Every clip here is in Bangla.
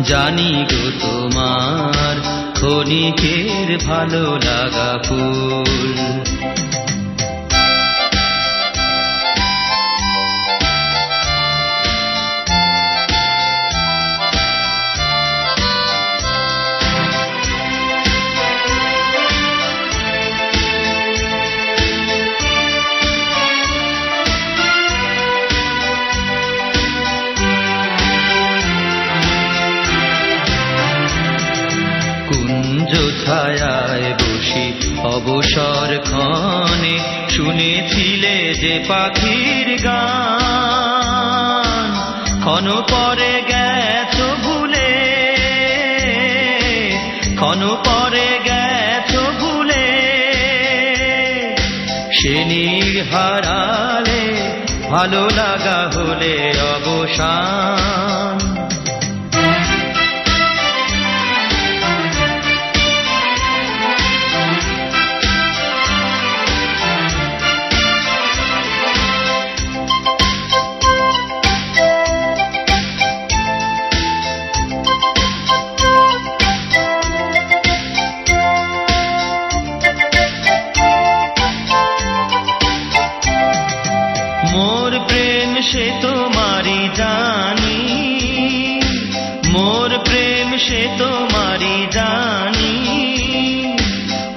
জানি গো তোমার ক্ষণিকের ভালো লাগা ফুল। কুঞ্জ ছায়ায় বসি অবসর ক্ষণে শুনেছিলে যে পাখির গান, ক্ষণ পরে গেছো ভুলে, ক্ষণ পরে গেছো ভুলে। সে নীড় হারালে ভালো লাগা হলে অবসান। মোর প্রেম সে তোমারি জানি, মোর প্রেম সে তোমারি জানি।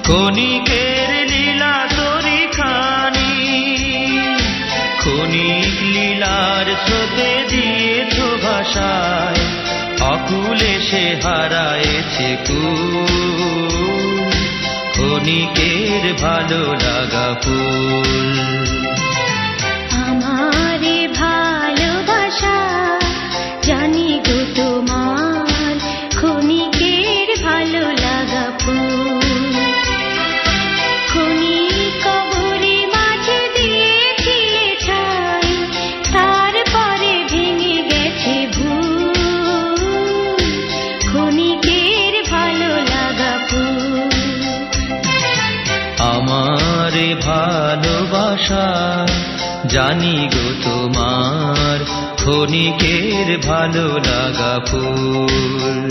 ক্ষণিকের লীলা তোরি খানি, ক্ষণিক লীলার স্রোতে দিয়েছ ভাষায়, অকুলে সে হারায়েছে কুল। ক্ষণিকের ভালো লাগা ফুল। আমারে ভালোবাসা জানি গো তোমার ক্ষণিকের ভালো লাগা ফুল। ক্ষণিক কবরে মাঝে দিয়েছিলে ঠাই, তারপরে ভেঙে গেছে ভুল। ক্ষণিকের ভালো লাগা ফুল। আমারে ভালোবাসা জানি গো তোমার ক্ষণিকের ভালো লাগা ফুল।